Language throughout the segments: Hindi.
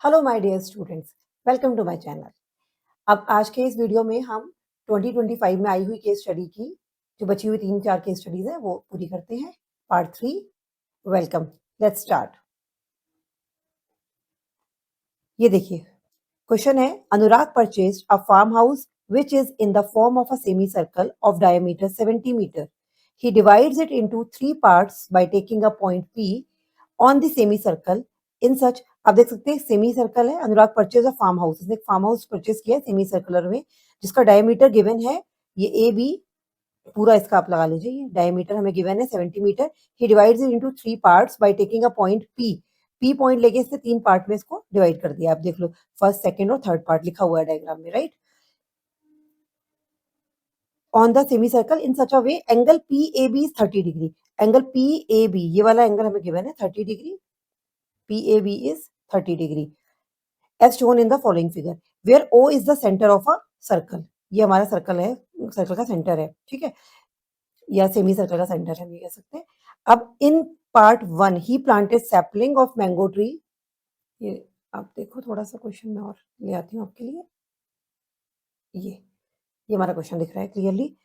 Hello my dear students, welcome to my channel. अब आज के इस वीडियो में हम 2025 में आई हुई केस स्टडी की जो बची हुई 3-4 केस स्टडीज हैं वो पूरी करते हैं। पार्ट 3। Welcome, let's start. ये देखिए, क्वेश्चन है Anurag purchased a farm house which is in the form of a semicircle of diameter 70 meter. He divides it into 3 parts by taking a point P on the semicircle in such। आप देख सकते हैं सेमी सर्कल है, अनुराग परचेज ऑफ फार्म हाउस, इसने एक फार्म हाउस परचेज किया है सेमी सर्कुलर में जिसका डायमीटर गिवन है ये ए बी, पूरा इसका आप लगा लीजिए, ये डायमीटर हमें गिवन है 70 meter. He divides it into 3 parts by taking a point P. P point लेके इसने 3 पार्ट में इसको डिवाइड कर दिया। आप देख लो, फर्स्ट, सेकंड और थर्ड पार्ट लिखा हुआ है डायग्राम में, right. On the semi circle in such a way angle P A B is 30 degree. Angle P A B ये वाला एंगल हमें गिवन है 30 degree. P A B is 30 degree as shown in the following figure where O is the center of a circle। ये हमारा सर्कल है, सर्कल का सेंटर है, ठीक है, या सेमी सर्कल का सेंटर है, हम ये कह सकते हैं। अब in part 1 he planted sapling of mango tree. ये आप देखो, थोड़ा सा क्वेश्चन में और ले आती हूँ आपके लिए। ये हमारा क्वेश्चन दिख रहा है clearly.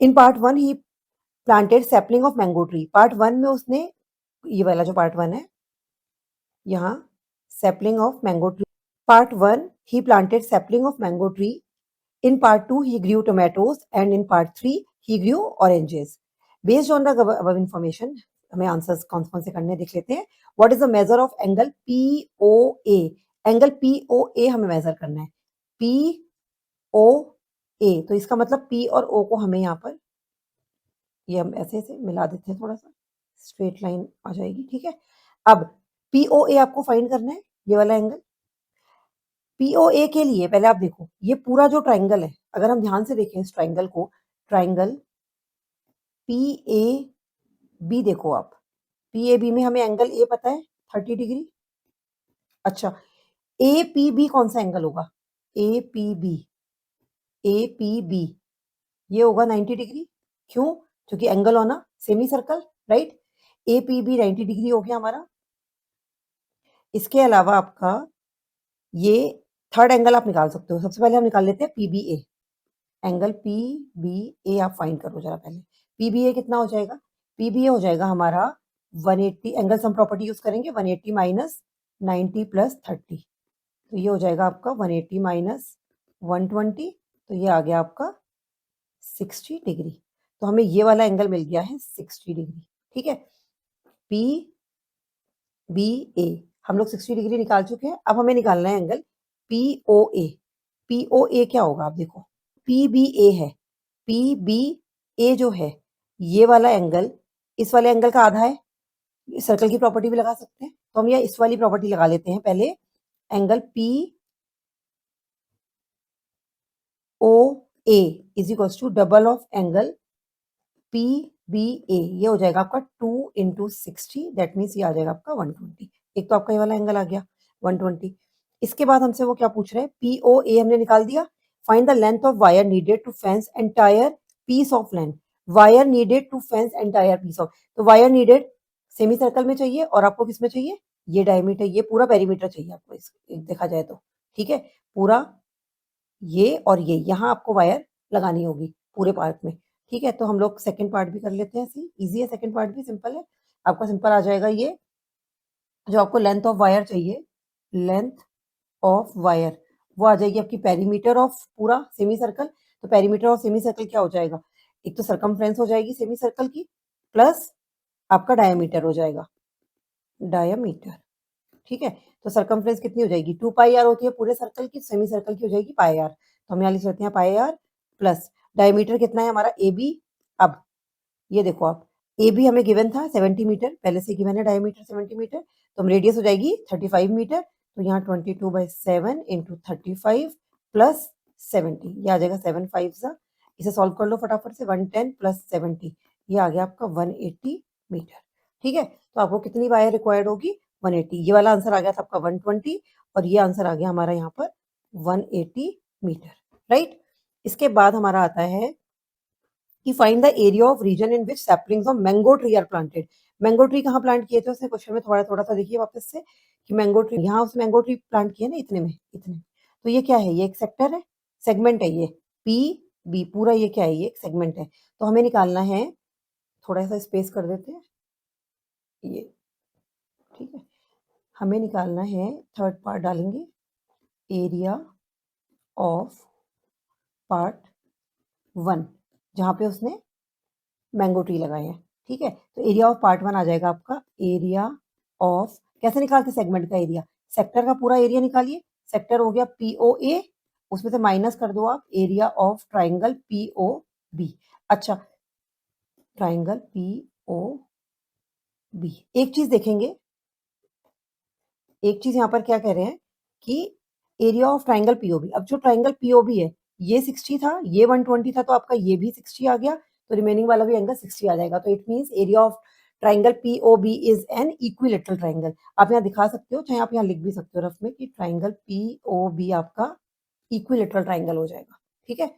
In part 1 he planted sapling of mango tree. Part 1 में उसने, ये वाला जो पार्ट 1 है, यहाँ sapling of mango tree. Part 1 he planted sapling of mango tree. In part 2 he grew tomatoes and in part 3 he grew oranges. Based on the above information हमें आंसर्स कौन कौन से करने देख लेते हैं। What is the measure of angle POA? Angle POA हमें मेजर करना है। POA तो इसका मतलब P और O को हमें यहाँ पर ये हम ऐसे ऐसे मिला देते हैं, थोड़ा सा स्ट्रेट लाइन आ जाएगी, ठीक है। अब POA आपको फाइंड करना है, ये वाला एंगल। पीओए के लिए पहले आप देखो, ये पूरा जो ट्राइंगल है, अगर हम ध्यान से देखें इस ट्राइंगल को, ट्राइंगल पी ए बी देखो आप, पी ए बी में हमें एंगल ए पता है 30 डिग्री। अच्छा, ए पी बी कौन सा एंगल होगा? A P B, A P B ये होगा 90 डिग्री। क्यों? क्योंकि एंगल होना semi circle, right. A P B 90 degree हो गया हमारा। इसके अलावा आपका ये थर्ड एंगल आप निकाल सकते हो। सबसे पहले हम निकाल लेते हैं पीबीए। एंगल पी बी ए आप फाइंड करो जरा पहले। पीबीए कितना हो जाएगा? पीबीए हो जाएगा हमारा 180, एंगल सम प्रॉपर्टी यूज करेंगे, 180 माइनस 90 प्लस 30, तो ये हो जाएगा आपका 180 माइनस 120, तो ये आ गया आपका 60 डिग्री। तो हमें ये वाला एंगल मिल गया है 60 डिग्री, ठीक है। पी बी ए हम लोग 60 डिग्री निकाल चुके हैं। अब हमें निकालना है एंगल पी ओ ए। पी ओ ए क्या होगा आप देखो, पी बी ए है, पी बी ए जो है ये वाला एंगल इस वाले एंगल का आधा है। सर्कल की प्रॉपर्टी भी लगा सकते हैं, तो हम ये इस वाली प्रॉपर्टी लगा लेते हैं पहले। Angle P O A is equal to double of angle P B A, ये हो जाएगा आपका 2 इंटू 60, दैट मीन्स ये आ जाएगा आपका 120। एक तो आपका ये वाला एंगल आ गया 120। इसके बाद हमसे वो क्या पूछ रहे हैं, पी ओ ए हमने निकाल दिया। Find the length of wire needed to fence entire piece of land. Wire needed to fence entire piece of, तो वायर नीडेड सेमी सर्कल में चाहिए और आपको किस में चाहिए? ये डायमीटर, ये पूरा पेरीमीटर चाहिए आपको इस देखा जाए तो, ठीक है। पूरा ये और ये यहाँ आपको वायर लगानी होगी पूरे पार्ट में, ठीक है। तो हम लोग सेकंड पार्ट भी कर लेते हैं, ऐसे इजी है, सेकंड पार्ट भी सिंपल है। आपका सिंपल आ जाएगा ये जो आपको लेंथ ऑफ वायर चाहिए, लेंथ ऑफ वायर वो आ जाएगी आपकी पेरीमीटर ऑफ पूरा सेमी सर्कल। तो पेरीमीटर ऑफ सेमी सर्कल क्या हो जाएगा? एक तो सरकमफ्रेंस हो जाएगी सेमी सर्कल की, प्लस आपका डायमीटर हो जाएगा, डायमीटर, ठीक है। तो सरकमफ्रेंस कितनी हो जाएगी? 2 पाई आर होती है पूरे सर्कल की, सेमी सर्कल की हो जाएगी पाई आर, तो हम यहाँ लिख सकते हैं पाई आर प्लस डायमीटर कितना है हमारा ए बी। अब ये देखो आप, ए बी हमें गिवन था 70 मीटर, पहले से गिवन है डायमीटर 70 मीटर, तो हम रेडियस हो जाएगी 35 मीटर, तो यहाँ 22/7 इंटू 35 प्लस 70, ये आ जाएगा 7 5 सा, इसे सॉल्व कर लो फटाफट से, 110 प्लस 70, ये आ गया आपका 180 मीटर, ठीक है। तो आपको कितनी वायर रिक्वायर्ड होगी? 180। ये वाला आंसर आ गया था आपका 120 और ये आंसर आ गया हमारा यहाँ पर 180 मीटर, राइट। इसके बाद हमारा आता है कि find the area of region in which saplings of mango tree are planted. Mango tree कहाँ प्लांट किए थे उसने क्वेश्चन में, थोड़ा थोड़ा सा देखिए वापस से कि मैंगो ट्री, यहाँ उसने मैंगो ट्री प्लांट किया ना इतने में, इतने। तो ये क्या है, ये एक सेक्टर है, सेगमेंट है ये पी बी, पूरा ये क्या है, ये एक सेगमेंट है। तो हमें निकालना है, थोड़ा सा स्पेस कर देते हैं ये, ठीक है। हमें निकालना है, थर्ड पार्ट डालेंगे, एरिया ऑफ पार्ट 1, जहाँ पे उसने मैंगो ट्री लगाए हैं, ठीक है। तो एरिया ऑफ पार्ट 1 आ जाएगा आपका, एरिया ऑफ, कैसे निकालते सेगमेंट का एरिया, सेक्टर का पूरा एरिया निकालिए। सेक्टर हो गया POA, उसमें से माइनस कर दो आप एरिया ऑफ ट्राइंगल POB। अच्छा, ट्राइंगल POB, एक चीज देखेंगे, एक चीज यहाँ पर क्या कह रहे हैं कि एरिया ऑफ ट्राइंगल POB, अब जो ट्राइंगल POB है ये 60 था, ये 120 था, तो आपका ये भी 60 आ गया, तो रिमेनिंग वाला भी एंगल 60 आ जाएगा। तो it means area of triangle POB is an equilateral triangle. आप यहाँ दिखा सकते हो, चाहे आप यहाँ लिख भी सकते हो रफ में कि ट्राइंगल POB आपका इक्विलेटरल ट्राइंगल हो जाएगा, ठीक है।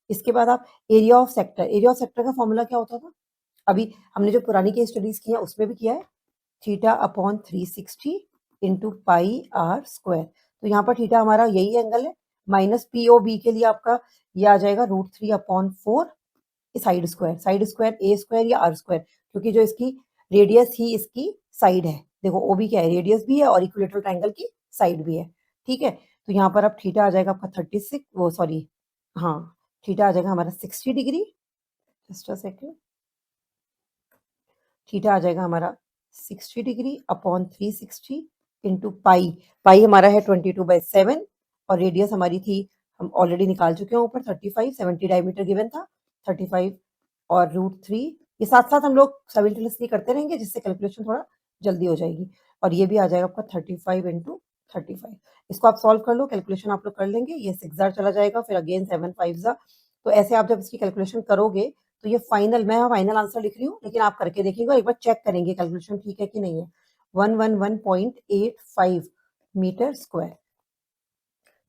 इसके बाद आप area of sector, area of sector का फॉर्मूला क्या होता था, अभी हमने जो पुरानी केस स्टडीज की है उसमें भी किया है, theta upon 360 into pi r square. तो यहाँ पर थीटा हमारा यही एंगल है, माइनस POB के लिए आपका ये आ जाएगा √3/4 side square, side square A square या R स्क्वायर, क्योंकि जो इसकी रेडियस ही इसकी साइड है, देखो OB क्या है, रेडियस भी है और इक्विलेटरल ट्राइंगल की साइड भी है, ठीक है। तो यहाँ पर अब थीटा आ जाएगा आपका 36, वो सॉरी, हाँ, थीटा आ जाएगा हमारा 60 degree, just a second, theta आ जाएगा हमारा 60 degree upon 360 into pi, pi हमारा है 22/7 और रेडियस हमारी थी, हम ऑलरेडी निकाल चुके हैं ऊपर 35, 70 डायमीटर गिवन था 35 और √3, ये साथ साथ हम लोग साइमल्टेनियसली करते रहेंगे जिससे कैलकुलेशन थोड़ा जल्दी हो जाएगी। और ये भी आ जाएगा आपका 35 इंटू 35, इसको आप सॉल्व कर लो, कैलकुलेशन आप लोग कर लेंगे, ये 6 जार चला जाएगा, फिर अगेन 7 5 जा। तो ऐसे आप जब इसकी कैलकुलेशन करोगे तो ये फाइनल, मैं फाइनल आंसर लिख रही हूँ लेकिन आप करके देखिएगा, एक बार चेक करेंगे कैलकुलेशन ठीक है कि नहीं है। 111.85 मीटर स्क्वायर,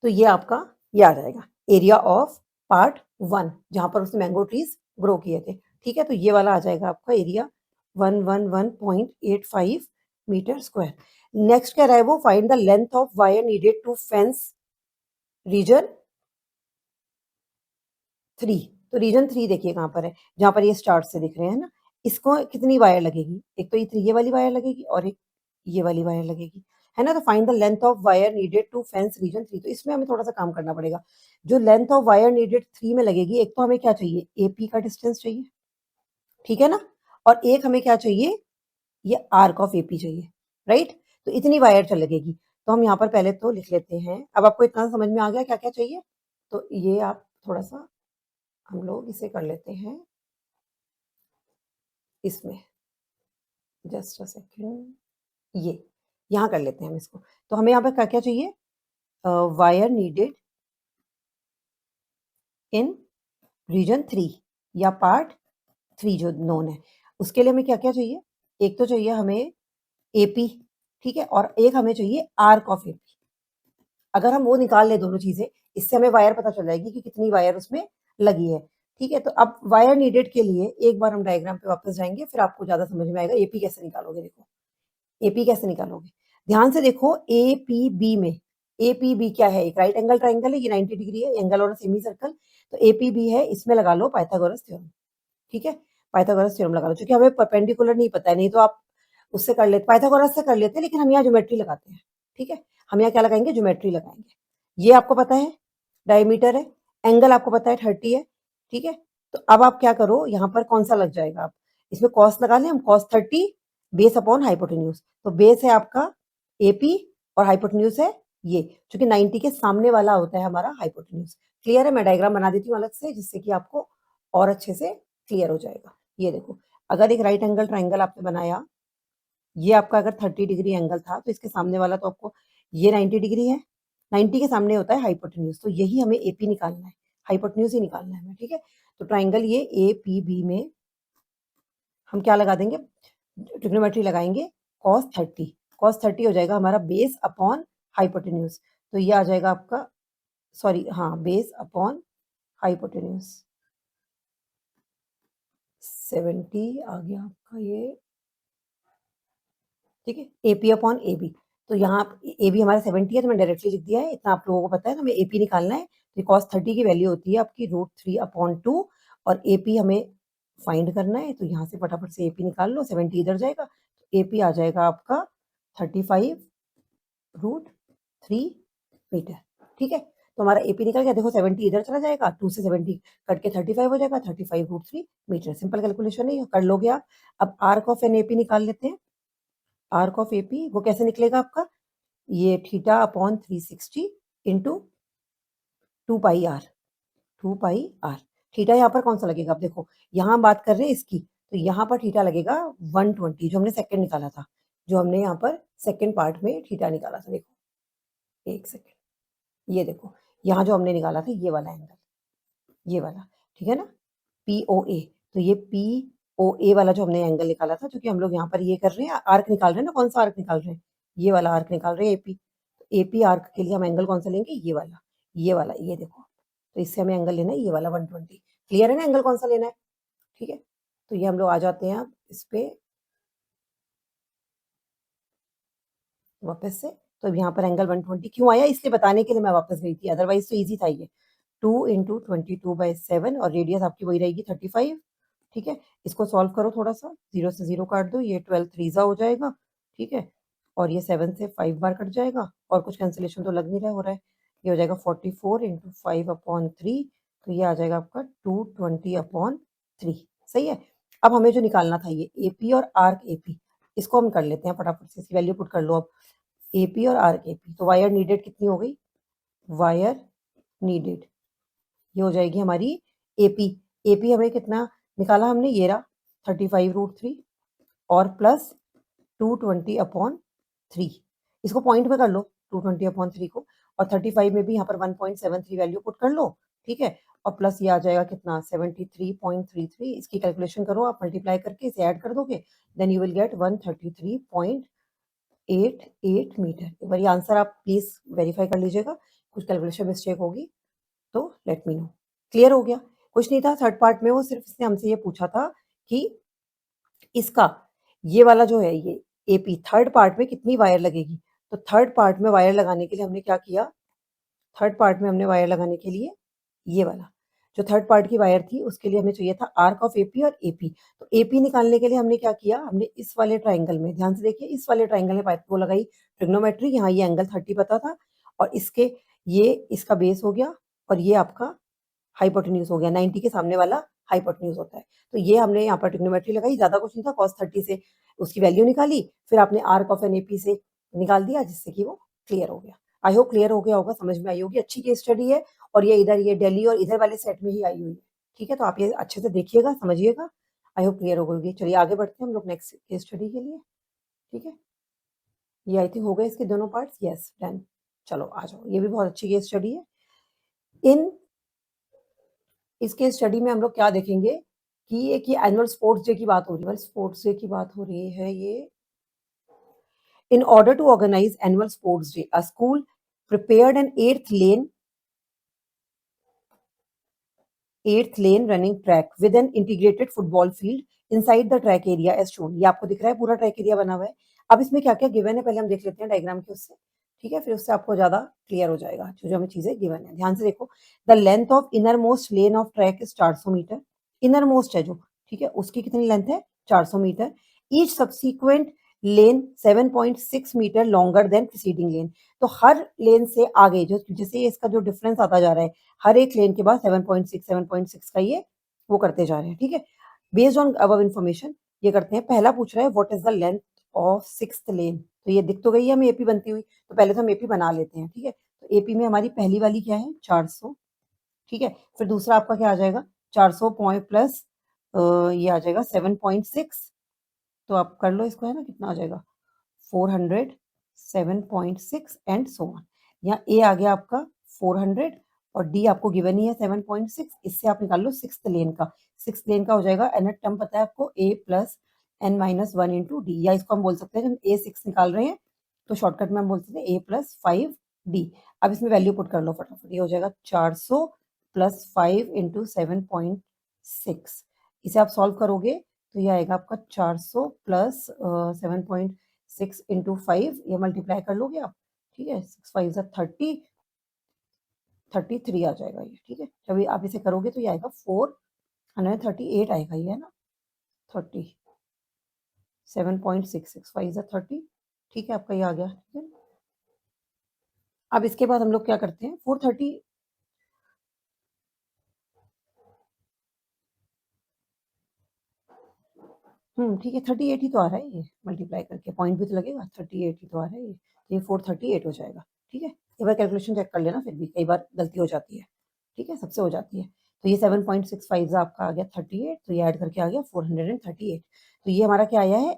तो ये आपका ये आ जाएगा एरिया ऑफ पार्ट 1 जहां पर उसने मैंगो ट्रीज ग्रो किए थे, ठीक है। तो ये वाला आ जाएगा आपका एरिया 111.85 मीटर स्क्वायर। नेक्स्ट कह रहा है वो, find the length of wire needed to fence region 3। तो रीजन 3 देखिए कहाँ पर है, जहां पर ये स्टार्ट से दिख रहे हैं ना, इसको कितनी वायर लगेगी, एक तो ये वाली वायर लगेगी और एक ये वाली वायर लगेगी, है ना। तो find the length of wire needed to fence region 3, तो इसमें हमें थोड़ा सा काम करना पड़ेगा। जो लेंथ ऑफ वायर नीडेड 3 में लगेगी, एक तो हमें क्या चाहिए, AP का डिस्टेंस चाहिए, ठीक है ना, और एक हमें क्या चाहिए, ये आर्क ऑफ AP चाहिए, राइट। तो इतनी वायर चल लगेगी, तो हम यहाँ पर पहले तो लिख लेते हैं। अब आपको इतना समझ में आ गया क्या क्या चाहिए, तो ये आप थोड़ा सा, हम लोग इसे कर लेते हैं इसमें, जस्ट अ सेकेंड, ये यहाँ कर लेते हैं हम इसको। तो हमें यहाँ पर क्या क्या चाहिए, वायर नीडेड इन रीजन 3 या पार्ट 3 जो नोन है, उसके लिए हमें क्या क्या चाहिए, एक तो चाहिए हमें AP, ठीक है, और एक हमें चाहिए आर्क ऑफ AP। अगर हम वो निकाल ले दोनों चीजें, इससे हमें वायर पता चल जाएगी कि कितनी वायर उसमें लगी है, ठीक है। तो अब वायर नीडेड के लिए एक बार हम डायग्राम पे वापस जाएंगे, फिर आपको ज्यादा समझ में आएगा AP कैसे निकालोगे। देखो AP कैसे निकालोगे, ध्यान से देखो, APB में, APB क्या है, एक राइट एंगल ट्राइंगल है, ये 90 डिग्री है, एंगल और सेमी सर्कल। तो APB है, इसमें लगा लो पाइथागोरस थ्योरम, ठीक है, पाइथागोरस थ्योरम लगा लो, क्योंकि हमें परपेंडिकुलर नहीं पता है, नहीं तो आप उससे कर लेते, पाइथागोरस से कर लेते हैं, लेकिन हम यहाँ ज्योमेट्री लगाते हैं, ठीक है। हम यहाँ क्या लगाएंगे, ज्योमेट्री लगाएंगे। ये आपको पता है डायमीटर है, एंगल आपको पता है 30 है, ठीक है। तो अब आप क्या करो, यहाँ पर कौन सा लग जाएगा, आप इसमें कॉस लगा लें हम, cos 30 बेस अपॉन हाइपोटेन्यूज। तो बेस है आपका AP और हाइपोटेन्यूज है ये, क्योंकि 90 के सामने वाला होता है हमारा हाइपोटेन्यूज। क्लियर है, मैं डायग्राम बना देती हूँ अलग से, जिससे कि आपको और अच्छे से क्लियर हो जाएगा। ये देखो, अगर एक राइट एंगल ट्राइंगल आपने बनाया, ये आपका अगर 30 डिग्री एंगल था, तो इसके सामने वाला तो आपको ये 90 डिग्री है, 90 के सामने होता है हाइपोटेन्यूज, तो यही हमें AP निकालना है, हाइपोटेन्यूज ही निकालना है हमें, ठीक है। तो ट्राइंगल ये APB में हम क्या लगा देंगे, ट्रिग्नोमेट्री लगाएंगे, cos 30 हो जाएगा हमारा बेस अपॉन हाइपोटेन्यूज। तो ये आ जाएगा आपका, सॉरी हाँ, बेस अपॉन हाइपोटेन्यूज, 70 आ गया आपका ये, ठीक है, AP अपॉन AB। तो यहाँ AB हमारा 70 है तो मैंने डायरेक्टली लिख दिया है, इतना आप लोगों को पता है, तो हमें AP निकालना है। तो cos 30 की वैल्यू होती है आपकी √3 अपॉन 2 और AP हमें फाइंड करना है, तो यहाँ से फटाफट से AP निकाल लो, 70 इधर जाएगा, तो AP आ जाएगा आपका 35 √3 मीटर, ठीक है। तो हमारा AP निकल गया, देखो 70 इधर चला जाएगा, 2 से 70 कट के 35 हो जाएगा, 35 √3 मीटर। सिंपल कैलकुलेशन है, ये कर लोगे आप। अब आर्क ऑफ एन AP निकाल लेते हैं। आर्क ऑफ AP वो कैसे निकलेगा आपका, ये theta upon 360 into 2 pi r. Theta यहाँ पर कौन सा लगेगा, अब देखो यहाँ हम बात कर रहे हैं इसकी, तो यहाँ पर थीटा लगेगा 120, जो हमने सेकंड निकाला था, जो हमने यहाँ पर सेकंड पार्ट में थीटा निकाला था। देखो एक सेकंड, ये देखो यहाँ जो हमने निकाला था ये वाला एंगल, ये वाला, ठीक है ना, POA। तो ये POA वाला जो हमने एंगल निकाला था, क्योंकि हम लोग यहाँ पर ये कर रहे हैं, आर्क निकाल रहे हैं ना, कौन सा आर्क निकाल रहे हैं, ये वाला आर्क निकाल रहे हैं AP। AP आर्क के लिए हम एंगल कौन सा लेंगे, ये वाला, ये वाला, ये देखो, तो इससे हमें एंगल लेना है ये वाला 120। क्लियर है ना एंगल कौन सा लेना है, ठीक है। तो ये हम लोग आ जाते हैं अब इस पे वापस से। तो यहाँ पर एंगल 120 क्यों आया, इसलिए बताने के लिए मैं वापस गई थी, अदरवाइज तो ईजी था ये। 2 इंटू 22/7 और रेडियस आपकी वही रहेगी 35, ठीक है। इसको सॉल्व करो थोड़ा सा, 0 से 0 काट दो, ये 12 3 हो जाएगा, ठीक है, और ये 7 से 5 बार कट जाएगा, और कुछ कैंसिलेशन तो लग नहीं रहा हो रहा है। ये हो जाएगा 44 इंटू 5/3, तो ये आ जाएगा आपका 220/3, सही है। अब हमें जो निकालना था ये AP और आर्क AP, इसको हम कर लेते हैं फटाफट से, इसकी वैल्यू पुट कर लो अब। AP और आर्क AP, तो वायर नीडेड कितनी हो गई, वायर नीडेड ये हो जाएगी हमारी AP। AP हमें कितना निकाला हमने, ये रहा 35 √3 और प्लस 220/3, इसको पॉइंट में कर लो 220/3 को, और 35 में भी यहाँ पर 1.73 वैल्यू पुट कर लो, ठीक है, और प्लस ये आ जाएगा कितना 73.33, इसकी कैलकुलेशन करो आप, मल्टीप्लाई करके इसे ऐड कर दोगे, then you will get 133.88 meter. एक बार ये आंसर आप प्लीज वेरीफाई कर लीजिएगा, कुछ कैलकुलेशन मिस्टेक होगी तो लेट मी नो। क्लियर हो गया, कुछ नहीं था थर्ड पार्ट में, वो सिर्फ इसने हमसे ये पूछा था कि इसका ये वाला जो है ये AP थर्ड पार्ट में कितनी वायर लगेगी। तो थर्ड पार्ट में वायर लगाने के लिए हमने क्या किया, थर्ड पार्ट में हमने वायर लगाने के लिए ये वाला जो थर्ड पार्ट की वायर थी उसके लिए हमें चाहिए था आर्क ऑफ AP और AP। तो AP निकालने के लिए हमने क्या किया, हमने इस वाले ट्राइंगल में, ध्यान से देखिए, इस वाले ट्राइंगल में पाइप को लगाई ट्रिग्नोमेट्री, यहाँ ये एंगल 30 पता था, और इसके ये इसका बेस हो गया, और ये आपका हाइपोटेन्यूज हो गया, 90 के सामने वाला हाइपोटेन्यूज होता है। तो ये हमने यहाँ पर ट्रिग्नोमेट्री लगाई, ज्यादा कुछ नहीं था, cos 30 से उसकी वैल्यू निकाली, फिर आपने आर्क ऑफ एन AP से निकाल दिया, जिससे कि वो क्लियर हो गया। आई होप क्लियर हो गया होगा, समझ में आई होगी, अच्छी केस स्टडी है, और ये इधर ये दिल्ली और इधर वाले सेट में ही आई हुई है, ठीक है। तो आप ये अच्छे से देखिएगा, समझिएगा, आई होप क्लियर हो गई। चलिए आगे बढ़ते हैं हम लोग नेक्स्ट केस स्टडी के लिए, ठीक है। ये आई थिंक हो गए इसके दोनों पार्ट्स, यस डन। चलो आ जाओ, ये भी बहुत अच्छी केस स्टडी है। इन इस केस स्टडी में हम लोग क्या देखेंगे कि ये कि एनुअल स्पोर्ट्स डे की बात हो रही है, स्पोर्ट्स डे की बात हो रही है ये। In order to organise annual sports day, a school prepared an eighth lane running track with an integrated football field inside the track area as shown। ये आपको दिख रहा है पूरा ट्रैक एरिया बना हुआ है। अब इसमें क्या क्या गिवन है पहले हम देख लेते हैं डायग्राम के उससे, ठीक है, फिर उससे आपको ज्यादा क्लियर हो जाएगा जो जो हमें चीजें गिवन है। ध्यान से देखो, the length of inner most lane of track is 400 meter, inner most है जो, ठीक है, उसकी कितनी लेंथ है 400 meter. Each subsequent lane 7.6 meter longer than preceding lane. तो हर लेन से आगे जो जैसे इसका जो डिफरेंस आता जा रहा है, हर एक लेन के बाद 7.6 का ये वो करते जा रहे हैं, ठीक है। बेस्ड ऑन अबव इन्फॉर्मेशन ये करते हैं। पहला पूछ रहा है what is the length of sixth lane, तो ये दिख तो गई है हमें AP बनती हुई, तो पहले तो हम AP बना लेते हैं, ठीक है। तो AP में हमारी पहली वाली क्या है 400, ठीक है, फिर दूसरा आपका क्या आ जाएगा 400 पॉइंट प्लस ये आ जाएगा 7.6, तो आप कर लो इसको, है ना, कितना आ जाएगा 400, 7.6 एंड सो ऑन। यहाँ ए आ गया आपका 400 और डी आपको गिवन ही है 7.6, इससे आप निकाल लो सिक्स्थ लेन का। सिक्स्थ लेन का हो जाएगा nth टर्म पता है आपको a plus n-1 into D, या इसको हम बोल सकते हैं जब a6 निकाल रहे हैं तो शॉर्टकट में हम बोल सकते हैं a प्लस 5d। अब इसमें वैल्यू पुट कर लो फटाफट, ये हो जाएगा 400 प्लस 5 इंटू 7.6, इसे आप सॉल्व करोगे तो ये आएगा आपका 400 प्लस 7.6 इंटू 5, ये मल्टीप्लाई कर लोगे आप, ठीक है, 6 5 30, 33 आ जाएगा ये, ठीक है। जब आप इसे करोगे तो ये आएगा 438 आएगा ये, है ना, 30 7.66 5 30, ठीक है, आपका ये आ गया, ठीक है। अब इसके बाद हम लोग क्या करते हैं, 430 ठीक है, 38 ही तो आ रहा है ये, मल्टीप्लाई करके पॉइंट भी तो लगेगा, 38 ही तो आ रहा है ये 438 हो जाएगा, ठीक है। एक बार कैलकुलेशन चेक कर लेना, फिर भी कई बार गलती हो जाती है, ठीक है, सबसे हो जाती है। तो ये 7.65 आपका आ गया 38, तो ये ऐड करके आ गया 438, तो ये हमारा क्या आया है,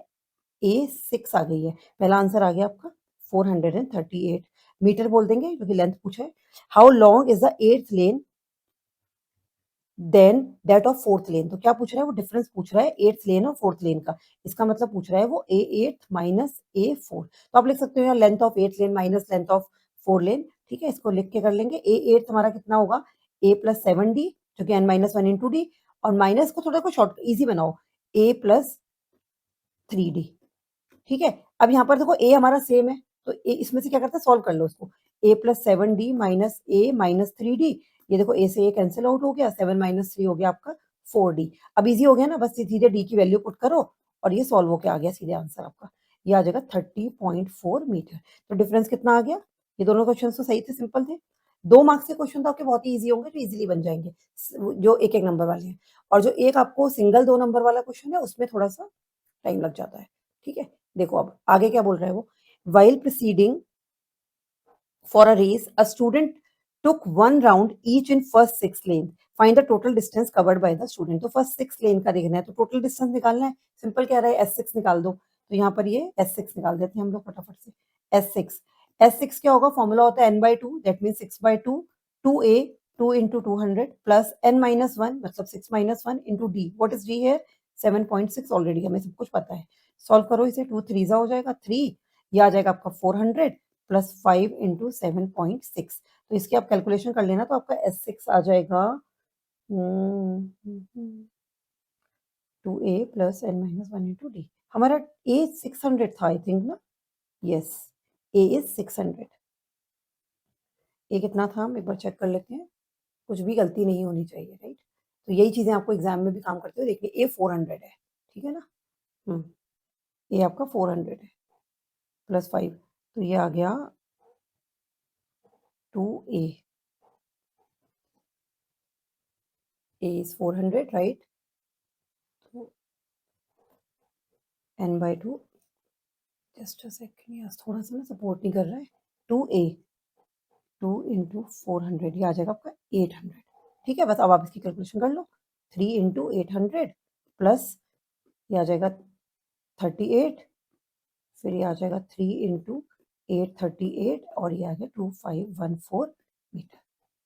A6 आ गई है, पहला आंसर आ गया आपका 438 मीटर बोल देंगे क्योंकि लेंथ पूछा है। How long is the 8th lane than that of 4th lane, तो क्या पूछ रहा है, वो डिफरेंस पूछ रहा है 8th लेन और 4th लेन का, इसका मतलब पूछ रहा है वो A8 माइनस A4, तो आप लिख सकते हो यहाँ length of 8th lane minus length of 4 लेन, ठीक है, इसको लिख के कर लेंगे। A8 हमारा कितना होगा, A प्लस 7D जो कि n माइनस 1 इंटू डी, और माइनस को थोड़ा को शॉर्ट इजी बनाओ, A प्लस 3D, ठीक है। अब यहाँ पर देखो a हमारा सेम है, तो इसमें से क्या करते हैं, सॉल्व कर लो उसको, a plus 7D minus a minus 3D, ये देखो a से a कैंसिल आउट हो गया, 7 माइनस 3 हो गया आपका 4D। अब इजी हो गया ना, बस सीधे d की वैल्यू पुट करो और ये सॉल्व होके आ गया सीधे आंसर आपका, ये आ जाएगा 30.4 मीटर। तो डिफरेंस कितना आ गया, ये दोनों क्वेश्चन तो सही थे, सिंपल थे, 2 मार्क्स के क्वेश्चन तो आपके बहुत ही ईजी होंगे, जो इजीली बन जाएंगे, जो एक एक नंबर वाले हैं, और जो एक आपको सिंगल 2 नंबर वाला क्वेश्चन है उसमें थोड़ा सा टाइम लग जाता है, ठीक है। देखो अब आगे क्या बोल रहा है वो, while proceeding for a race a student took one round each in first 6 lanes, find the total distance covered by the student, तो फर्स्ट 6 लेन का देखना है, तो टोटल डिस्टेंस निकालना है, सिंपल कह रहा है S6 निकाल दो, तो यहाँ पर ये S6 निकाल देते हैं हम लोग फटाफट से, S6 S6 क्या होगा, फॉर्मूला होता है n/2, that mean 6/2, 2a 2 into 200 plus n-1 मतलब 6 minus 1 into d, what is d है 7.6, ऑलरेडी हमें सब कुछ पता है, सॉल्व करो इसे, 2 3 हो जाएगा 3, ये आ जाएगा आपका 400 प्लस 5 इंटू 7.6, तो इसकी आप कैलकुलेशन कर लेना, तो आपका S6 आ जाएगा 2a plus n-1 into D, हमारा a 600 था आई थिंक ना, यस a इज 600, a कितना था हम एक बार चेक कर लेते हैं, कुछ भी गलती नहीं होनी चाहिए, राइट, तो यही चीजें आपको एग्जाम में भी काम करते हुए देखिए, a 400 है, ठीक है ना, a आपका 400 है प्लस 5, तो ये आ गया 2a, a is 400 राइट, तो n/2, जस्ट अ सेकंड, यार थोड़ा सा ना सपोर्ट नहीं कर रहा है, 2a 2 इंटू 400, ये आ जाएगा आपका 800, ठीक है, बस अब आप इसकी कैलकुलेशन कर लो, 3 इंटू 800 प्लस ये आ जाएगा 38, फिर ये आ जाएगा 3 इंटू 838 और ये आ गया 2514 मीटर,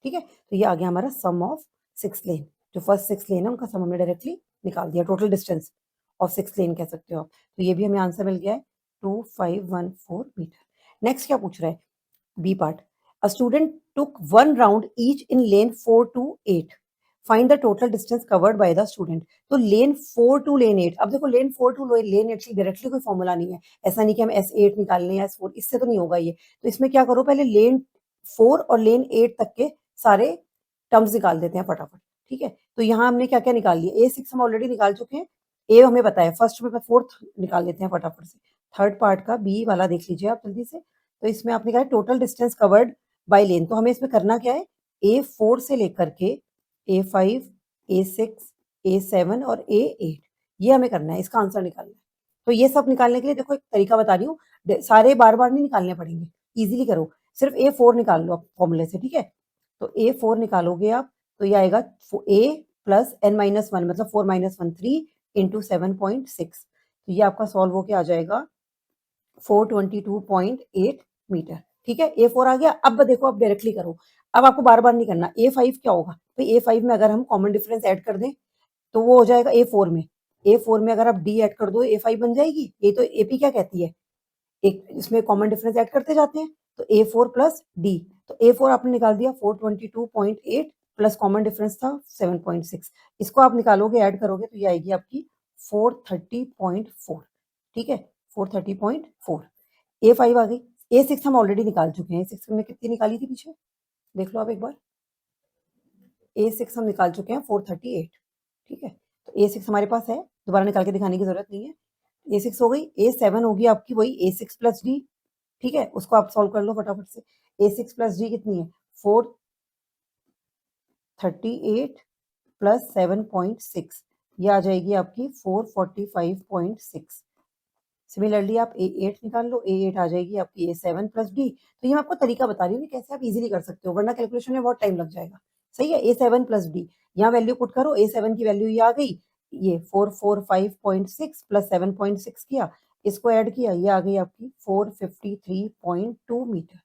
ठीक है, तो ये आ गया हमारा सम ऑफ 6 लेन, जो फर्स्ट 6 लेन है उनका सम हमने डायरेक्टली निकाल दिया, टोटल डिस्टेंस ऑफ 6 लेन कह सकते हो आप, तो ये भी हमें आंसर मिल गया है 2514 मीटर। नेक्स्ट क्या पूछ रहा है, B part, a student took one round each in lane 4 to 8, find the total distance covered by the student, तो लेन 4 to लेन 8, अब देखो लेन 4 to लेन 8 से डायरेक्टली कोई फॉर्मूला नहीं है, ऐसा नहीं कि हम S8 निकालने या S4, इससे तो नहीं होगा ये, तो इसमें क्या करो, पहले लेन 4 और लेन 8 तक के सारे टर्म्स निकाल देते हैं फटाफट, ठीक है, तो यहाँ हमने क्या क्या निकाल लिया, A6 हम ऑलरेडी निकाल चुके हैं, ए हमें पता है, फर्स्ट में फोर्थ निकाल लेते हैं फटाफट से, थर्ड पार्ट का बी वाला देख लीजिए आप जल्दी से, तो इसमें आपने कहा टोटल डिस्टेंस कवर्ड बाय लेन, तो हमें इसमें करना क्या है, A4 से लेकर के A5 A6 A7 और A8, ये हमें करना है, इसका आंसर निकालना है, तो ये सब निकालने के लिए देखो एक तरीका बता रही हूँ, सारे बार बार नहीं निकालने पड़ेंगे, इजीली करो, सिर्फ A4 निकाल लो आप फॉर्मूले से, ठीक है, तो A4 निकालोगे आप, तो ये आएगा A प्लस n-1 मतलब 4 - 1 3 इंटू 7.6, तो ये आपका सॉल्व होके आ जाएगा 422.8 मीटर, ठीक है, A4 आ गया, अब देखो आप डायरेक्टली करो, अब आपको बार बार नहीं करना, A5 क्या होगा भाई, A5 में अगर हम कॉमन डिफरेंस ऐड कर दें तो वो हो जाएगा A4 में, A4 में अगर आप D ऐड कर दो A5 बन जाएगी, ये तो AP क्या कहती है, एक इसमें कॉमन डिफरेंस ऐड करते जाते हैं, तो A4 प्लस D, तो A4 आपने निकाल दिया 422.8 प्लस कॉमन डिफरेंस था 7.6, इसको आप निकालोगे ऐड करोगे तो ये आएगी आपकी 430.4, ठीक है 430.4। A5 आ गई। A6 हम ऑलरेडी निकाल चुके हैं। A6 में कितनी निकाली थी पीछे, देख लो आप एक बार। A6 हम निकाल चुके हैं 438, ठीक है। तो A6 हमारे पास है, दोबारा निकाल के दिखाने की जरूरत नहीं है। A6 हो गई। A7 होगी आपकी वही A6 प्लस डी, ठीक है, उसको आप सॉल्व कर लो फटाफट से। A6 प्लस डी कितनी है, 438 प्लस 7.6, ये आ जाएगी आपकी 445.6। सिमिलरली आप A8 निकाल लो, A8 आ जाएगी आपकी A7 प्लस डी। तो ये मैं आपको तरीका बता रही हूँ कि कैसे आप इजीली कर सकते हो, वरना कैलकुलेशन में बहुत टाइम लग जाएगा। सही है, A7 प्लस डी, यहाँ वैल्यू पुट करो, A7 की वैल्यू ये आ गई, ये 445.6 प्लस 7.6 किया, इसको ऐड किया, ये आ गई आपकी 453.2 मीटर,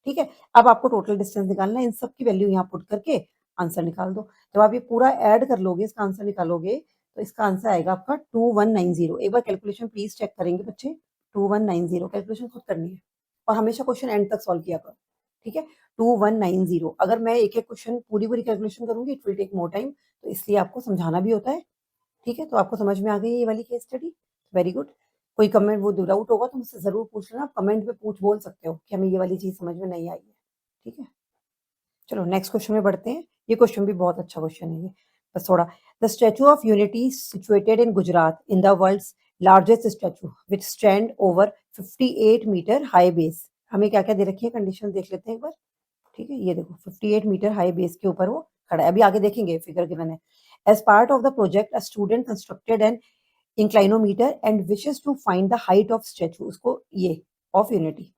ठीक है। अब आपको टोटल डिस्टेंस निकालना है, इन सब की वैल्यू यहाँ पुट करके आंसर निकाल दो। जब आप ये पूरा ऐड कर लोगे, इसका आंसर निकालोगे, तो इसका आंसर आएगा आपका 2190। एक बार कैलकुलेशन प्लीज चेक करेंगे बच्चे, 2190 कैलकुलेशन खुद करनी है, और हमेशा क्वेश्चन एंड तक सॉल्व किया करो, ठीक है। 2190, अगर मैं एक एक क्वेश्चन पूरी पूरी कैलकुलेशन करूंगी it will take more time, तो इसलिए आपको समझाना भी होता है, ठीक है। तो आपको समझ में आ गई ये वाली केस स्टडी, वेरी गुड। कोई कमेंट वो डाउट होगा तो मुझसे जरूर पूछ लेना, आप कमेंट में पूछ बोल सकते हो कि हमें ये वाली चीज समझ में नहीं आई है, ठीक है। चलो नेक्स्ट क्वेश्चन में बढ़ते हैं। ये क्वेश्चन भी बहुत अच्छा क्वेश्चन है ये, बस थोड़ा। The Statue of Unity situated in Gujarat in the world's largest statue which stand over 58 meter high base. हमें क्या क्या दे रखी है कंडीशन देख लेते हैं एक बार, ठीक है। ये देखो 58 मीटर हाई बेस के ऊपर वो खड़ा है, अभी आगे देखेंगे फिगर गिवन है। As part of the project a student constructed an inclinometer and wishes to find the height of statue, उसको ये of unity.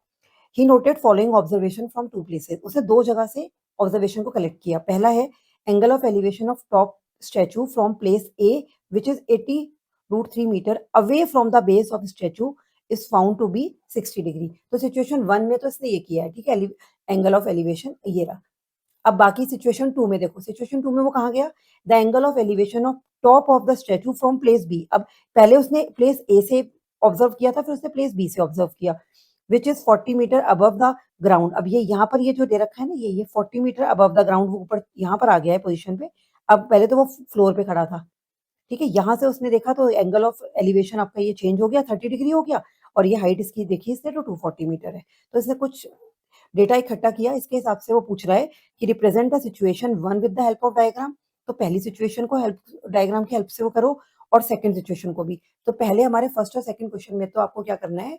He noted following observation from two places. उसने दो जगह से ऑब्जर्वेशन को कलेक्ट किया। पहला है angle of elevation of top statue from place A which is 80√3 meter away from the base of statue is found to be 60 degree. तो सिचुएशन 1 में तो इसने ये किया है, ठीक है, एंगल ऑफ एलिवेशन ये रहा। अब बाकी सिचुएशन 2 में देखो, सिचुएशन 2 में वो कहाँ गया, the angle of elevation of top of the statue from place B. अब पहले उसने प्लेस ए से ऑब्जर्व किया था, फिर उसने प्लेस बी से ऑब्जर्व किया, which is 40 meter above the ground. अब ये यहाँ पर ये जो दे रखा है ना, ये 40 मीटर अबव द ग्राउंड, वो ऊपर यहाँ पर आ गया है पोजीशन पे। अब पहले तो वो फ्लोर पे खड़ा था, ठीक है, यहाँ से उसने देखा तो एंगल ऑफ एलिवेशन आपका ये चेंज हो गया, 30 डिग्री हो गया, और ये हाइट इसकी देखिए इसने तो 240 मीटर है। तो इसने कुछ डेटा इकट्ठा किया, इसके हिसाब से वो पूछ रहा है कि represent the situation 1 with the help of diagram. तो पहली सिचुएशन को हेल्प डायग्राम की हेल्प से वो करो, और सेकंड सिचुएशन को भी। तो पहले हमारे फर्स्ट और सेकंड क्वेश्चन में तो आपको क्या करना है,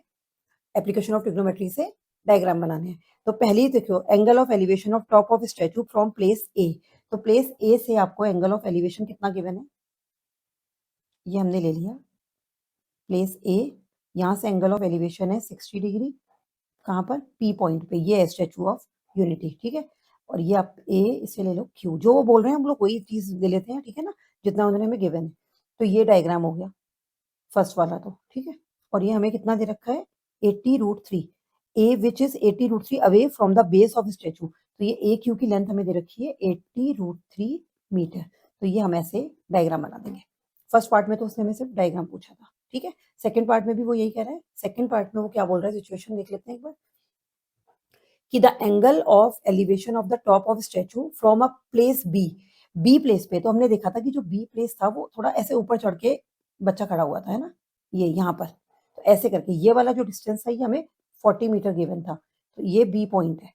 एप्लीकेशन ऑफ ट्रिग्नोमेट्री से डायग्राम बनाने हैं। तो पहली देखो, angle of elevation of top of statue from place A. तो प्लेस ए से आपको एंगल ऑफ एलिवेशन कितना गिवन है, ये हमने ले लिया प्लेस ए, यहाँ से एंगल ऑफ एलिवेशन है 60 डिग्री, कहाँ पर, पी पॉइंट पे, ये है स्टैचू ऑफ यूनिटी, ठीक है। और ये आप ए इसे ले लो क्यू, जो वो बोल रहे हैं हम लोग वही चीज ले लेते हैं, ठीक है ना, जितना उन्होंने हमें गिवन है। तो ये डायग्राम हो गया फर्स्ट वाला, तो ठीक है। और ये हमें कितना दे रखा है, 80√3, A which is 80√3 away from the base of statue. तो ये ए क्यू की लेंथ हमें दे रखी है 80√3 मीटर। तो ये हम ऐसे डायग्राम बना देंगे। फर्स्ट पार्ट में तो उसने हमें सिर्फ डायग्राम पूछा था, ठीक है। सेकंड पार्ट में भी वो यही कह रहा है। सेकंड पार्ट में वो क्या बोल रहा है, सिचुएशन देख लेते हैं एक बार, कि the angle of elevation of the top of statue from a place B. B place पे तो हमने देखा था कि जो बी प्लेस था वो थोड़ा ऐसे ऊपर चढ़ के बच्चा खड़ा हुआ था, है ना, ये यहाँ पर। तो ऐसे करके ये वाला जो डिस्टेंस था ये हमें 40 मीटर गिवन था। तो ये बी पॉइंट है,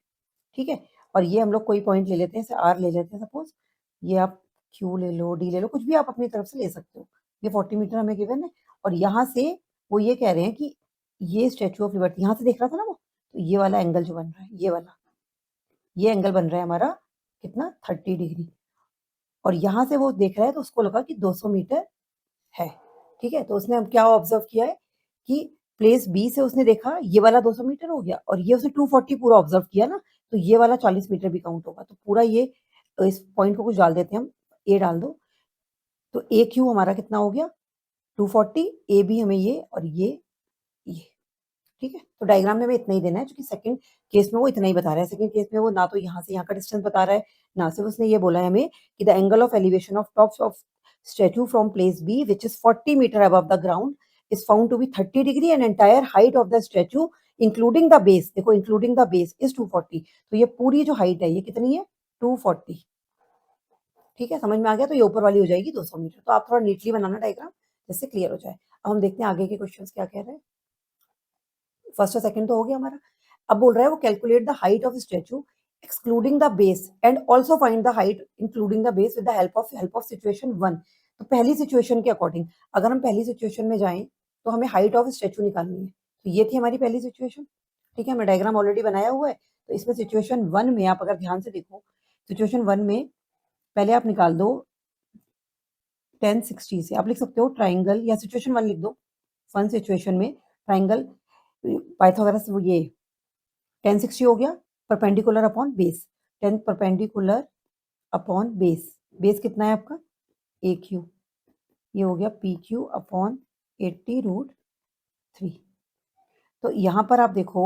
ठीक है। और ये हम लोग कोई पॉइंट ले लेते हैं, जैसे आर ले लेते हैं सपोज, ये आप क्यू ले लो, डी ले लो, कुछ भी आप अपनी तरफ से ले सकते हो। ये 40 मीटर हमें गिवन है, और यहाँ से वो ये कह रहे हैं कि ये स्टैचू ऑफ लिबर्टी, यहाँ से देख रहा था ना वो, तो ये वाला एंगल जो बन रहा है, ये वाला, ये एंगल बन रहा है हमारा कितना, 30 डिग्री। और यहाँ से वो देख रहा है तो उसको लगा कि 200 मीटर है, ठीक है। तो उसने क्या ऑब्जर्व किया है कि प्लेस बी से उसने देखा ये वाला 200 मीटर हो गया, और ये उसने 240 पूरा ऑब्जर्व किया ना, तो ये वाला 40 मीटर भी काउंट होगा। तो पूरा ये, इस पॉइंट को कुछ डाल देते हैं हम, ए डाल दो, तो ए क्यू हमारा कितना हो गया 240, ए बी हमें ये, और ये, ठीक है। तो डायग्राम में हमें इतना ही देना है, क्योंकि सेकंड केस में वो इतना ही बता रहा है। सेकंड केस में वो ना तो यहाँ से यहाँ का डिस्टेंस बता रहा है, ना सिर्फ उसने ये बोला है हमें कि the angle of elevation of tops of statue from place B which is 40 meter above the ground is found to be 30 degree and entire height of the statue including the base, देखो इंक्लूडिंग द बेस इज 240। तो ये पूरी जो हाइट है ये कितनी है, 240, ठीक है, समझ में आ गया? तो ये ऊपर वाली हो जाएगी 200 मीटर। तो आप थोड़ा नीटली बनाना डायग्राम, जिससे क्लियर हो जाए। अब हम देखते हैं आगे के क्वेश्चंस क्या कह रहे हैं। फर्स्ट और सेकंड तो हो गया हमारा। अब बोल रहा है वो calculate the height of statute excluding the base and also find the height including the base with the help of situation 1। तो पहली सिचुएशन के अकॉर्डिंग अगर हम पहली सिचुएशन में जाएं तो हमें हाइट ऑफ स्टैचू निकालनी है। तो ये थी हमारी पहली सिचुएशन। ठीक है, मैं डायग्राम ऑलरेडी बनाया हुआ है। तो इसमें सिचुएशन 1 में आप अगर ध्यान से देखो, सिचुएशन 1 में पहले आप निकाल दो 1060 से। आप लिख सकते हो ट्राइंगल, या सिचुएशन 1 लिख दो। फन सिचुएशन में ट्राइंगल पाइथागोरस, वो ये 1060 हो गया perpendicular upon base. 10 perpendicular upon base. Base कितना है आपका? ए क्यू। ये हो गया पी क्यू अपॉन 80√3। तो यहाँ पर आप देखो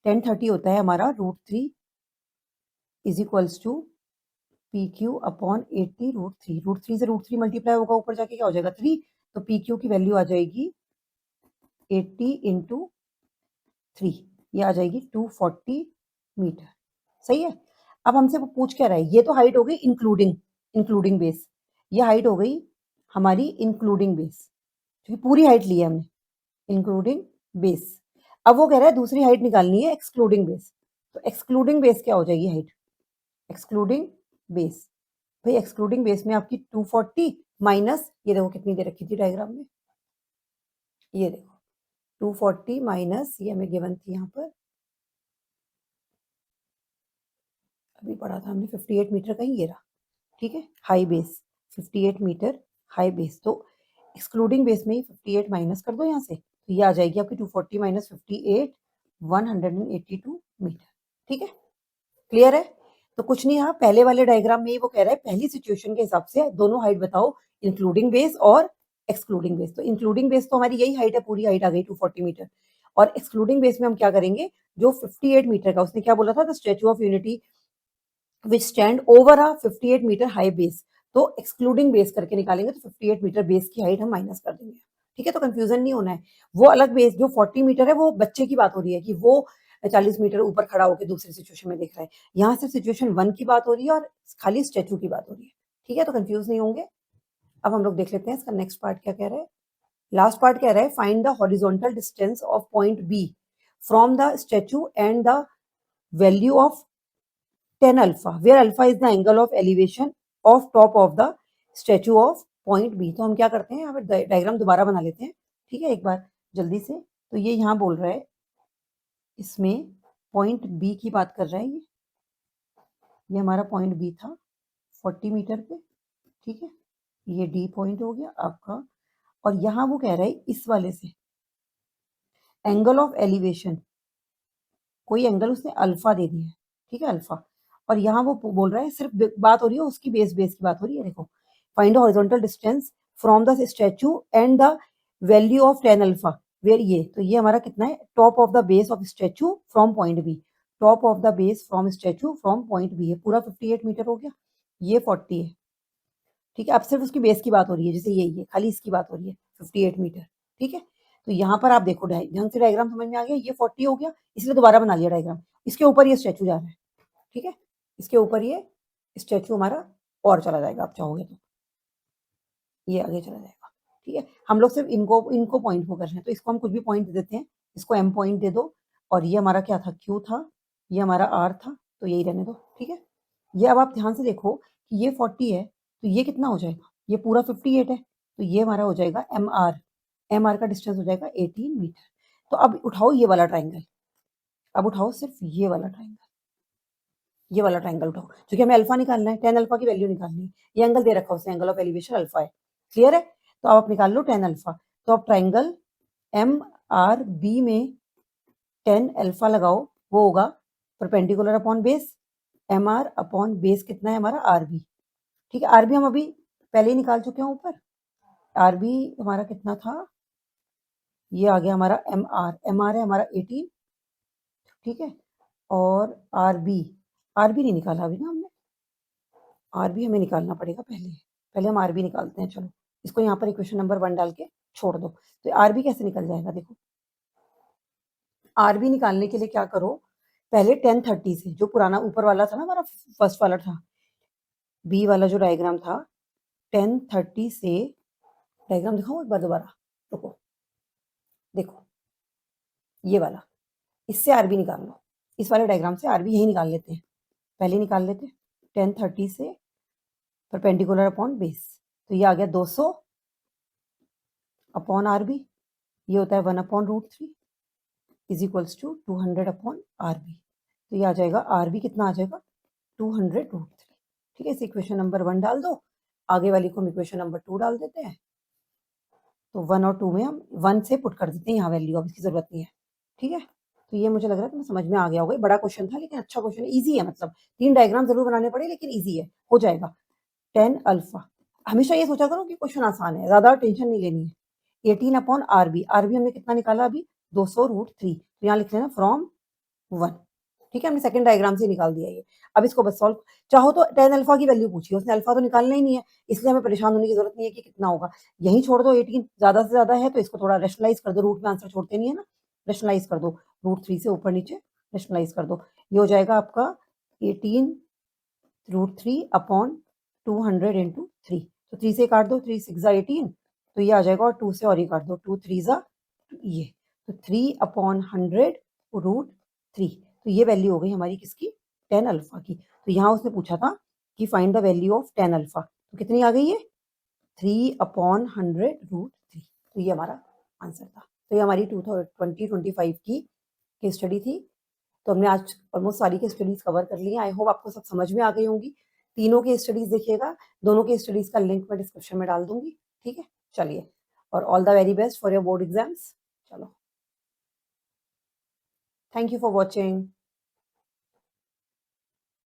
1030 होता है हमारा √3 is equals to P Q upon 80√3। √3 से √3 मल्टीप्लाई होगा, ऊपर जाके क्या हो जाएगा 3। तो पी क्यू की वैल्यू आ जाएगी 80 इंटू 3, ये आ जाएगी 240 मीटर। सही है। अब हमसे वो पूछ क्या रहा है, ये तो हाइट हो गई इंक्लूडिंग बेस। ये हाइट हो गई हमारी इंक्लूडिंग बेस, क्योंकि पूरी हाइट ली है हमने इंक्लूडिंग बेस। अब वो कह रहा है दूसरी हाइट निकालनी है एक्सक्लूडिंग बेस। तो एक्सक्लूडिंग बेस क्या हो जाएगी हाइट? एक्सक्लूडिंग बेस, भाई एक्सक्लूडिंग बेस में आपकी 240 माइनस, ये देखो कितनी दे रखी थी डायग्राम में, ये देखो 240 माइनस, ये हमें गिवन थी यहाँ पर, अभी पढ़ा था हमने 58 मीटर का ही, ये रहा। ठीक है, high base 58 meter high base. तो एक्सक्लूडिंग बेस में ही 58 माइनस कर दो यहाँ से, तो ये आ जाएगी आपकी 240 माइनस 58 182 मीटर। ठीक है, क्लियर है? तो कुछ नहीं, हाँ पहले वाले डायग्राम में ही वो कह रहा है पहली सिचुएशन के हिसाब से दोनों हाइट बताओ, इंक्लूडिंग बेस और एक्सक्लूडिंग बेस। तो इंक्लूडिंग बेस तो हमारी यही हाइट है, पूरी हाइट आ गई 240 मीटर। और एक्सक्लूडिंग बेस में हम क्या करेंगे, जो 58 मीटर का उसने क्या बोला था, the Statue of Unity which stand over a 58 meter high base. तो एक्सक्लूडिंग बेस करके निकालेंगे तो 58 मीटर बेस की हाइट हम माइनस कर देंगे। ठीक है, तो कंफ्यूजन नहीं होना है। वो अलग बेस जो 40 मीटर है वो बच्चे की बात हो रही है कि वो 40 मीटर ऊपर खड़ा होकर दूसरी सिचुएशन में देख रहा है। यहाँ सिर्फ सिचुएशन 1 की बात हो रही है और खाली स्टैचू की बात हो रही है। ठीक है, तो कंफ्यूज नहीं होंगे। अब हम लोग देख लेते हैं इसका नेक्स्ट पार्ट क्या कह रहा है। लास्ट पार्ट कह रहा है find the horizontal distance of point B from the statue and the value of tan alpha, where alpha is the angle of elevation of top of the statue of point B। तो हम क्या करते हैं, यहाँ पर डायग्राम दोबारा बना लेते हैं। ठीक है, एक बार जल्दी से। तो ये यहाँ बोल रहा है, इसमें पॉइंट बी की बात कर रहा है। ये हमारा पॉइंट बी था 40 मीटर पे। ठीक है, ये डी पॉइंट हो गया आपका। और यहाँ वो कह रहा है इस वाले से एंगल ऑफ एलिवेशन, कोई एंगल उसने अल्फा दे दिया है। ठीक है, अल्फा। और यहाँ वो बोल रहा है, सिर्फ बात हो रही है उसकी बेस की बात हो रही है। देखो, find horizontal distance from the statue and the value of tan alpha where ये। तो ये हमारा कितना है, top of the base of statue from point B. Top of the base from statue from point B है, पूरा 58 मीटर हो गया, ये 40 है। ठीक है, अब सिर्फ उसकी बेस की बात हो रही है, जैसे यही है, खाली इसकी बात हो रही है 58 मीटर। ठीक है, तो यहाँ पर आप देखो ढंग से डायग्राम समझ में आ गया, ये 40 हो गया, इसलिए दोबारा बना लिया डायग्राम। इसके ऊपर ये स्टैचू जा रहा है। ठीक है, इसके ऊपर ये स्टैचू हमारा और चला जाएगा, आप चाहोगे तो ये आगे चला जाएगा। ठीक है, हम लोग सिर्फ इनको इनको पॉइंट को कर रहे हैं, तो इसको हम कुछ भी पॉइंट दे देते हैं। इसको एम पॉइंट दे दो, और ये हमारा क्या था, क्यू था, ये हमारा आर था, तो यही रहने दो। ठीक है, ये अब आप ध्यान से देखो कि ये 40 है, तो ये कितना हो जाएगा, ये पूरा 58 है, तो ये हमारा हो जाएगा एम आर। एम आर का डिस्टेंस हो जाएगा 18 मीटर। तो अब उठाओ ये वाला ट्राइंगल, अब उठाओ सिर्फ ये वाला ट्राइंगल, ये वाला ट्राइंगल उठाओ, क्योंकि हमें अल्फा निकालना है, tan अल्फा की वैल्यू निकालनी है। ये एंगल दे रखा है उसने, एंगल ऑफ एलिवेशन अल्फा है। क्लियर है? तो अब आप निकाल लो tan अल्फा। तो आप ट्राइंगल एम आर बी में tan अल्फा लगाओ, वो होगा perpendicular upon base, M R upon base कितना है हमारा आर बी। ठीक है, आर बी हम अभी पहले ही निकाल चुके हैं ऊपर। आर बी हमारा कितना था, ये आ गया हमारा एम आर है हमारा 18। ठीक है, और आर बी नहीं निकाला अभी ना हमने, आर बी हमें निकालना पड़ेगा पहले। पहले हम आर बी निकालते हैं, चलो इसको यहाँ पर इक्वेशन नंबर 1 डाल के छोड़ दो। तो आर बी कैसे निकल जाएगा, देखो आर बी निकालने के लिए क्या करो, पहले 1030 से, जो पुराना ऊपर वाला था ना हमारा फर्स्ट वाला था, बी वाला जो डायग्राम था 10:30 से, डायग्राम दिखाऊं एक बार दोबारा, रुको, देखो ये वाला, इससे आरबी निकाल लो, इस वाले डायग्राम से आरबी यही निकाल लेते हैं, पहले निकाल लेते हैं। 10:30 से परपेंडिकुलर अपॉन बेस, तो ये आ गया 200 अपॉन आरबी, ये होता है 1/√3 is equals to 200 upon R B, तो ये आ जाएगा आरबी कितना आ जाएगा 200√3। ठीक है, इस इक्वेशन नंबर 1 डाल दो, आगे वाली को हम इक्वेशन नंबर 2 डाल देते हैं, तो 1 और 2 में हम 1 से पुट कर देते हैं यहाँ वैल्यू, अब इसकी जरूरत नहीं है। ठीक है, तो ये मुझे लग रहा है तुम्हें समझ में आ गया होगा, बड़ा क्वेश्चन था लेकिन अच्छा क्वेश्चन है, ईजी है, मतलब 3 डायग्राम जरूर बनाने पड़े लेकिन ईजी है, हो जाएगा। 10 अल्फा, हमेशा ये सोचा करो कि क्वेश्चन आसान है, ज्यादा टेंशन नहीं लेनी है। 18 अपॉन आरबी, आरबी हमने कितना निकाला अभी 200√3, तो यहाँ लिख लेना फ्रॉम 1। ठीक है, हमने सेकंड डायग्राम से निकाल दिया ये। अब इसको बस सॉल्व, चाहो तो 10 अल्फा की वैल्यू पूछिए, उसने अल्फा तो निकालना ही नहीं है, इसलिए हमें परेशान होने की जरूरत नहीं है कि कितना होगा, यही छोड़ दो। 18 ज्यादा से ज्यादा है तो इसको थोड़ा रेशनलाइज कर दो, रूट में आंसर छोड़ते नहीं है ना, रेशनलाइज कर दो, √3 से ऊपर नीचे रेशनलाइज कर दो, ये हो जाएगा आपका 18√3 अपॉन 200 इंटू 3, तो 3 से काट दो, 3 6 जा 18, तो ये आ जाएगा, और 2 से और ही काट दो, 2 3 जा ये, तो 3/100√3, तो ये वैल्यू हो गई हमारी किसकी 10 अल्फा की। तो यहाँ उसने पूछा था कि find the value of 10 alpha, तो कितनी आ गई है 3/100√3, तो ये हमारा आंसर था। तो ये हमारी 2025 की केस स्टडी थी। तो हमने आज ऑलमोस्ट सारी केस स्टडीज कवर कर ली हैं, आई होप आपको सब समझ में आ गई होंगी। तीनों केस स्टडीज देखिएगा, दोनों केस स्टडीज का लिंक मैं डिस्क्रिप्शन में डाल दूंगी। ठीक है, चलिए, और all the very best for your board exams. चलो, थैंक यू फॉर वॉचिंग।